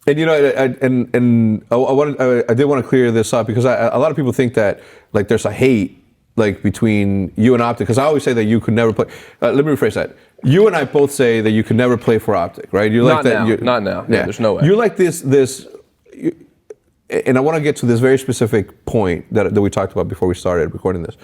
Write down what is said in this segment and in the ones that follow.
And I did want to clear this up because a lot of people think that like there's a hate like between you and Optic, because I always say that you could never play. Let me rephrase that. You and I both say that you could never play for Optic, right? You're like that. Not now. Yeah, there's no way. You're like this, and I want to get to this very specific point that we talked about before we started recording this.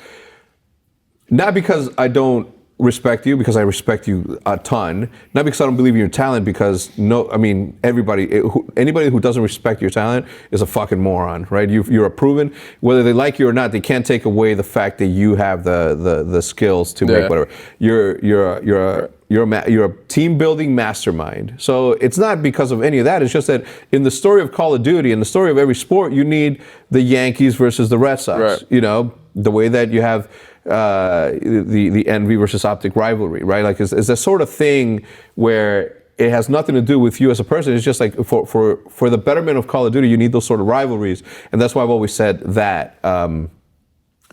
Not because I don't respect you, because I respect you a ton. Not because I don't believe in your talent, because anybody who doesn't respect your talent is a fucking moron, right? You're a proven, whether they like you or not, they can't take away the fact that you have the skills to make whatever. You're a team building mastermind. So it's not because of any of that. It's just that in the story of Call of Duty, in the story of every sport, you need the Yankees versus the Red Sox. Right. You know, the way that you have the Envy versus Optic rivalry, right? Like it's that sort of thing where it has nothing to do with you as a person. It's just like for the betterment of Call of Duty, you need those sort of rivalries, and that's why I've always said that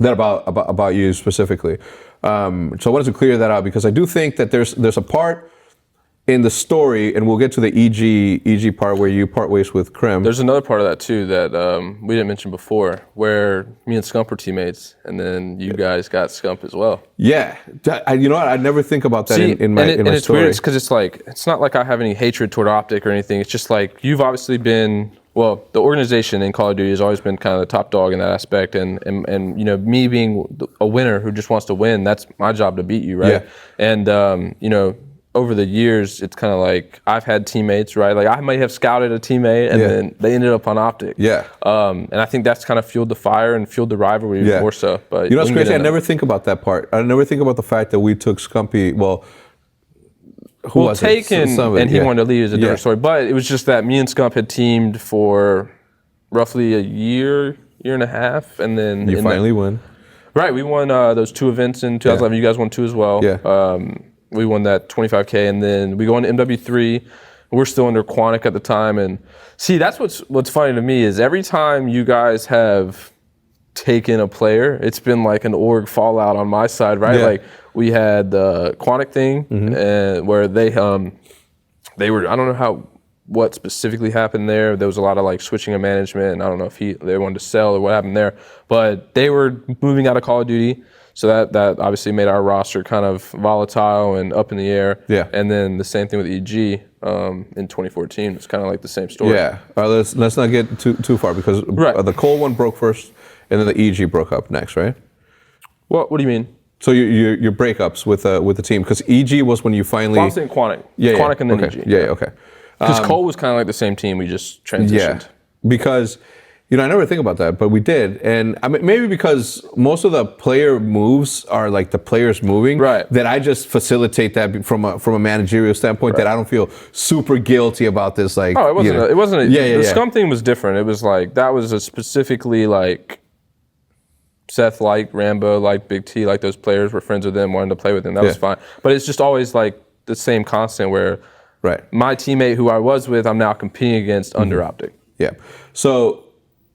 about you specifically. So I wanted to clear that out because I do think that there's a part in the story, and we'll get to the EG part where you part ways with Krim. There's another part of that too that we didn't mention before, where me and Scump were teammates, and then you guys got Scump as well. Yeah, you know what? I never think about that in my it's story. Weird because it's not like I have any hatred toward Optic or anything. It's just like you've obviously been. Well, the organization in Call of Duty has always been kind of the top dog in that aspect, and you know, me being a winner who just wants to win, that's my job to beat you, right? Yeah. And you know, over the years, it's kind of like I've had teammates, right? Like I might have scouted a teammate, and then they ended up on Optic. Yeah. And I think that's kind of fueled the fire and fueled the rivalry more so. But you know what's crazy? I never think about that part. I never think about the fact that we took Scumpy. Taken and he wanted to leave is a different story. But it was just that me and Scump had teamed for roughly a year and a half, and then you finally won. Right, we won those two events in 2011. You guys won two as well. Yeah. We won that 25K, and then we go into MW3. We're still under Quantic at the time, and see, that's what's funny to me is every time you guys have taken a player, it's been like an org fallout on my side, right? Yeah. Like we had the Quantic thing, where they were, I don't know what specifically happened there. There was a lot of like switching of management, and I don't know if they wanted to sell or what happened there, but they were moving out of Call of Duty. So that obviously made our roster kind of volatile and up in the air. Yeah. And then the same thing with EG in 2014. It's kind of like the same story. Yeah. All right, let's not get too far because the Cole one broke first, and then the EG broke up next, right? What do you mean? So your breakups with the team, because EG was when you finally. Well, I was saying Quantic. Quantic and then okay. EG. Yeah. Okay. Because Cole was kind of like the same team. We just transitioned. Yeah. Because. You know, I never think about that, but we did, and I mean, maybe because most of the player moves are like the players moving, right? That I just facilitate that from a managerial standpoint. Right. That I don't feel super guilty about this. Like, it wasn't. It wasn't. The Scum thing was different. It was like that was a specifically like Seth liked Rambo, liked Big T, like those players were friends with them, wanted to play with them. That was fine, but it's just always like the same constant where, my teammate who I was with, I'm now competing against under Optic. Yeah. So.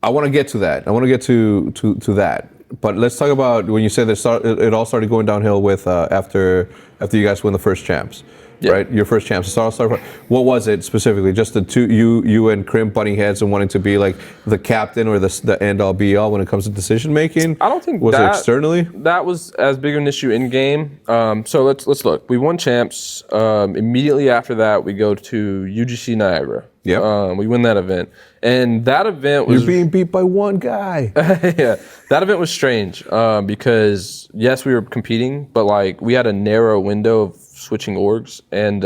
I want to get to that. I want to get to that. But let's talk about when you said it all started going downhill with after you guys won the first champs, right? Your first champs. What was it specifically? Just the two you and Krim butting heads and wanting to be like the captain or the end all be all when it comes to decision making? I don't think was it externally. That was as big an issue in game. So let's look. We won champs. Immediately after that, we go to UGC Niagara. Yeah. We win that event. And that event was... You're being beat by one guy. Yeah. That event was strange because, yes, we were competing, but like we had a narrow window of switching orgs. And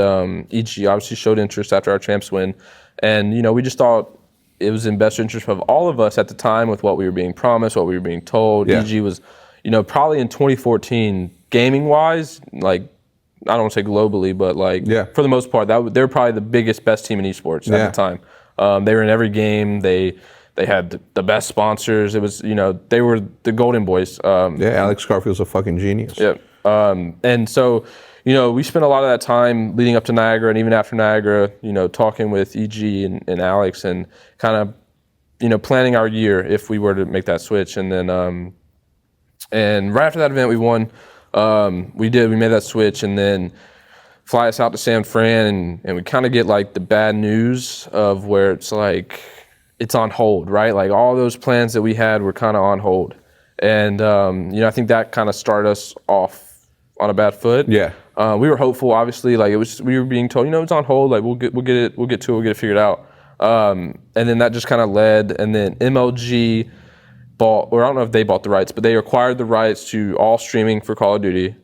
EG obviously showed interest after our champs win. And, you know, we just thought it was in best interest of all of us at the time with what we were being promised, what we were being told. Yeah. EG was, you know, probably in 2014, gaming-wise, like, I don't want to say globally, but like for the most part, they're probably the biggest, best team in esports at the time. They were in every game. They had the best sponsors. It was, you know, they were the golden boys. Alex Garfield's a fucking genius. Yeah. And so, you know, we spent a lot of that time leading up to Niagara and even after Niagara, you know, talking with EG and Alex and kind of, you know, planning our year if we were to make that switch. And then, and right after that event, we won. We made that switch, and then fly us out to San Fran, and we kind of get like the bad news of where it's like it's on hold, right? Like all those plans that we had were kind of on hold, and I think that kind of started us off on a bad foot. Yeah. We were hopeful, obviously. Like we were being told, it's on hold. Like we'll get it figured out. And then that just kind of led, and then MLG bought, or I don't know if they bought the rights, but they acquired the rights to all streaming for Call of Duty.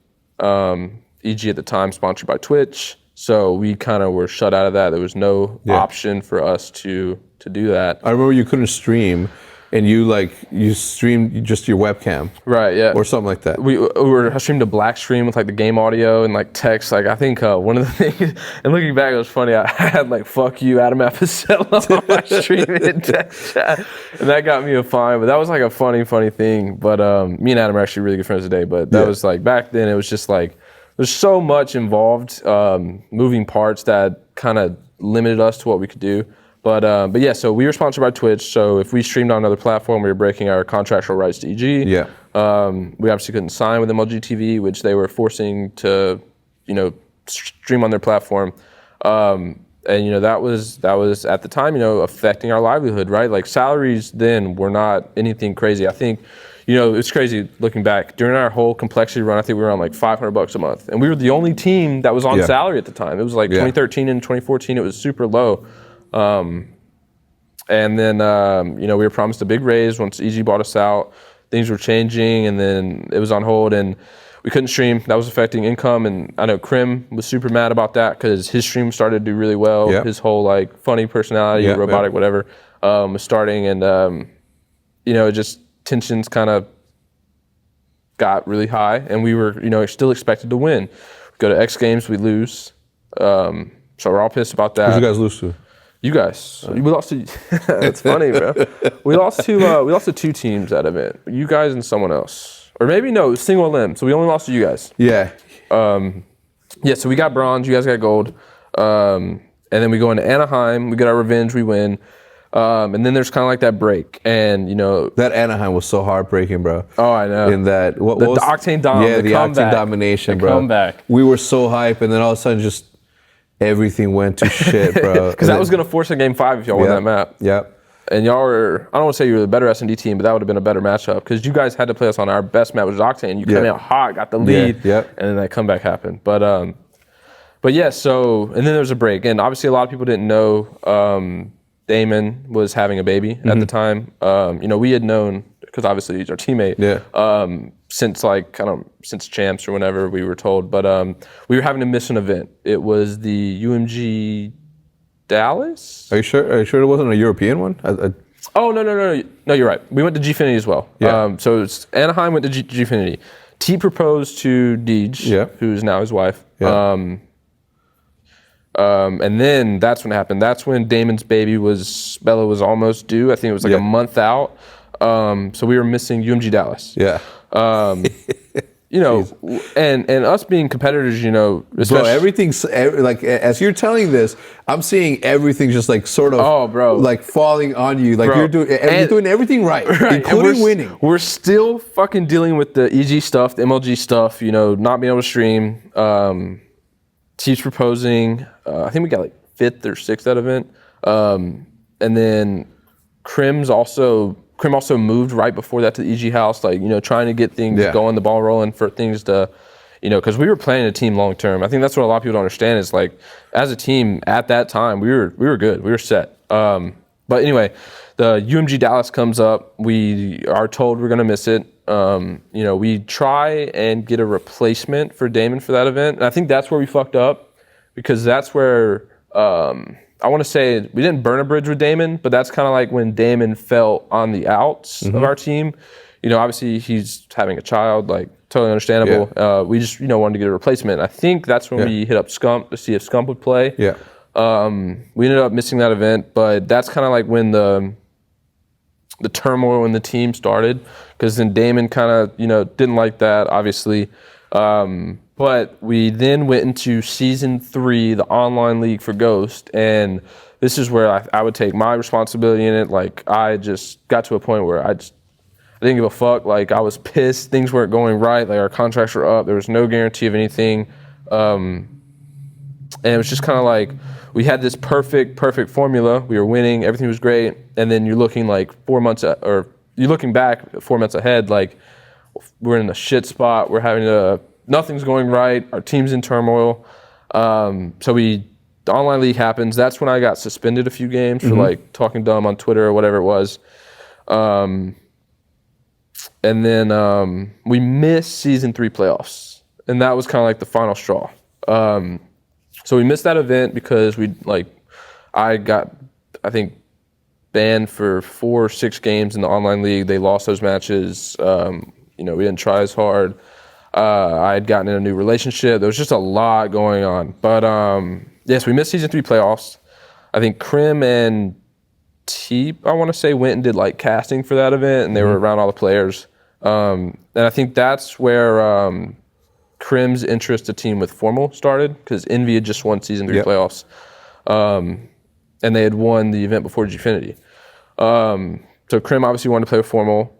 EG at the time sponsored by Twitch, so we kind of were shut out of that. There was no option for us to do that. I remember you couldn't stream, and you streamed just your webcam, right? Yeah, or something like that. I streamed a black screen with like the game audio and like text. Like I think one of the things, and looking back, it was funny. I had like "fuck you, Adam Apicella" on my stream in text chat, and that got me a fine. But that was like a funny thing. But me and Adam are actually really good friends today. But that was like back then. It was just like there's so much involved, moving parts that kind of limited us to what we could do. But yeah, so we were sponsored by Twitch. So if we streamed on another platform, we were breaking our contractual rights to EG. Yeah. We obviously couldn't sign with MLG TV, which they were forcing to, stream on their platform. And that was at the time, affecting our livelihood, right? Like salaries then were not anything crazy. I think, it's crazy looking back. During our whole complexity run, I think we were on like $500 a month, and we were the only team that was on salary at the time. It was like 2013 and 2014. It was super low. And then, we were promised a big raise once EG bought us out. Things were changing, and then it was on hold, and we couldn't stream. That was affecting income, and I know Krim was super mad about that because his stream started to do really well. Yep. His whole like funny personality, robotic, whatever, was starting, and just tensions kind of got really high, and we were still expected to win. We go to X Games, we lose, so we're all pissed about that. Who'd you guys lose to? You guys, we lost to. That's funny, bro. We lost to two teams that event. You guys and someone else, or maybe no, single elim. So we only lost to you guys. Yeah. So we got bronze. You guys got gold. And then we go into Anaheim. We get our revenge. We win. And then there's kind of like that break, and that Anaheim was so heartbreaking, bro. Oh, I know. In that, the Octane Dom. Yeah, the comeback. Octane domination, the bro. Comeback. We were so hyped, and then all of a sudden, just everything went to shit, bro. Because that was gonna force a game 5 if y'all won that map. Yep. And y'all were, I don't want to say you were the better S&D team, but that would have been a better matchup because you guys had to play us on our best map, which was Octane. You came out hot, got the lead, and then that comeback happened. But yeah, so, and then there was a break. And obviously a lot of people didn't know Damon was having a baby at the time. We had known, because obviously he's our teammate, since champs or whenever we were told. But we were having to miss an event. It was the UMG Dallas. Are you sure it wasn't a European one? Oh, no, you're right. We went to Gfinity as well. Yeah. So it's Anaheim went to Gfinity. T proposed to Deej, who's now his wife. Yeah. And then that's when it happened. That's when Damon's baby Bella was almost due. I think it was like a month out. So we were missing UMG Dallas. Yeah. And us being competitors, bro, everything's like, as you're telling this, I'm seeing everything just like sort of, like falling on you. Like you're doing everything right, including winning. We're still fucking dealing with the EG stuff, the MLG stuff, not being able to stream. Team's proposing. I think we got like 5th or 6th that event. And then Krim also moved right before that to the EG house, like, trying to get things going, the ball rolling for things to, because we were playing a team long term. I think that's what a lot of people don't understand is like, as a team at that time, we were good, we were set. But anyway, the UMG Dallas comes up. We are told we're gonna miss it. We try and get a replacement for Damon for that event, and I think that's where we fucked up because that's where. I want to say we didn't burn a bridge with Damon, but that's kind of like when Damon fell on the outs of our team. Obviously he's having a child, like totally understandable. Yeah. We just, wanted to get a replacement. I think that's when we hit up Scump to see if Scump would play. Yeah. We ended up missing that event, but that's kind of like when the turmoil in the team started, because then Damon kind of, didn't like that, obviously. But we then went into season 3, the online league for Ghost, and this is where I would take my responsibility in it. Like, I just got to a point where I didn't give a fuck. Like, I was pissed. Things weren't going right. Like, our contracts were up. There was no guarantee of anything. And it was just kind of like we had this perfect formula. We were winning, everything was great, and then you're looking like 4 months or you're looking back 4 months ahead, like we're in a shit spot. We're having nothing's going right. Our team's in turmoil. So the online league happens. That's when I got suspended a few games for like talking dumb on Twitter or whatever it was. And then we missed season 3 playoffs, and that was kind of like the final straw. So we missed that event because I got, I think, banned for 4 or 6 games in the online league. They lost those matches. We didn't try as hard. I had gotten in a new relationship. There was just a lot going on. But yes, we missed season 3 playoffs. I think Krim and Teep, I want to say, went and did like casting for that event, and they were around all the players. And I think that's where Krim's interest to team with Formal started, because Envy had just won season 3 playoffs. And they had won the event before Gfinity. So Krim obviously wanted to play with Formal.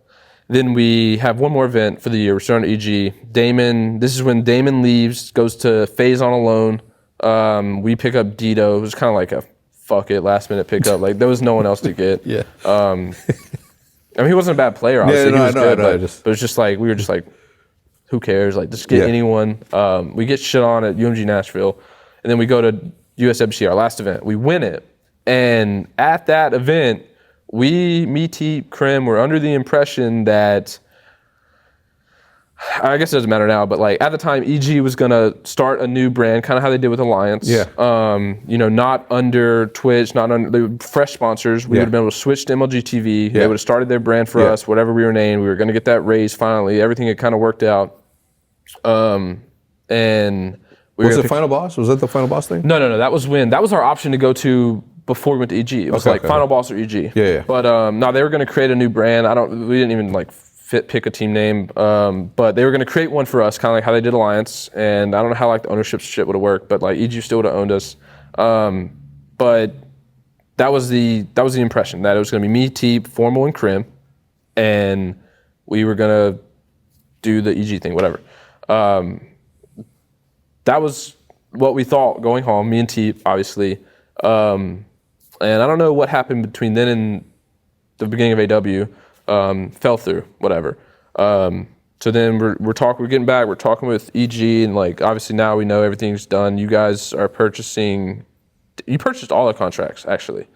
Then we have one more event for the year. We're starting EG. This is when Damon leaves, goes to FaZe on a loan. We pick up Dito. It was kind of like a fuck it, last minute pickup. Like there was no one else to get. I mean, he wasn't a bad player, obviously. He was good, but it was just like, we were just like, who cares? Like, just get anyone. We get shit on at UMG Nashville. And then we go to USWC, our last event. We win it. And at that event, me, T, Krim, were under the impression that, I guess it doesn't matter now, but like at the time, EG was going to start a new brand, kind of how they did with Alliance. Not under Twitch, not under, they were fresh sponsors. We would have been able to switch to MLG TV. They would have started their brand for us, whatever we were named. We were going to get that raise finally. Everything had kind of worked out. And was it Final Boss? Was that the Final Boss thing? No. That was our option to go to before we went to EG. It was Final Boss or EG. Yeah. But no, they were going to create a new brand. We didn't even like pick a team name. But they were going to create one for us, kind of like how they did Alliance. And I don't know how like the ownership shit would have worked, but like EG still would have owned us. But that was the impression, that it was going to be me, Teep, Formal, and Krim, and we were going to do the EG thing, whatever. That was what we thought going home, me and Teep, obviously. And I don't know what happened between then and the beginning of AW. Fell through, whatever. So then we're getting back, we're talking with EG, and like obviously now we know everything's done. You guys are you purchased all the contracts, actually.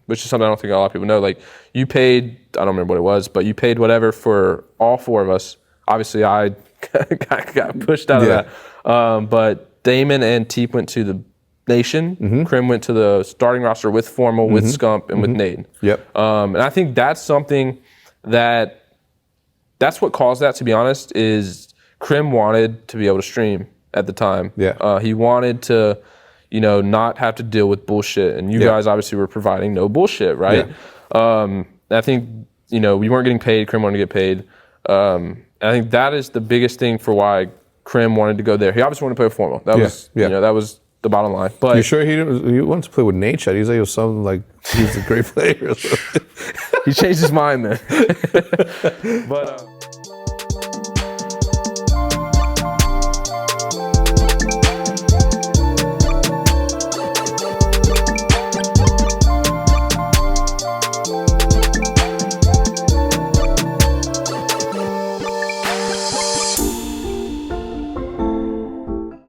Which is something I don't think a lot of people know. Like you paid, I don't remember what it was, but you paid whatever for all 4 of us. Obviously I got pushed out of that. But Damon and Teep went to the Nation. Krim went to the starting roster with Formal, with Scump, and with Nate. And I think that's something that's what caused that, to be honest, is Krim wanted to be able to stream at the time. He wanted to, not have to deal with bullshit. And you guys obviously were providing no bullshit, right? I think, we weren't getting paid. Krim wanted to get paid. I think that is the biggest thing for why Krim wanted to go there. He obviously wanted to play with Formal. That was, that was the bottom line. But you sure he wanted to play with Nate? He said he was something like he's a great player. He changed his mind then. But.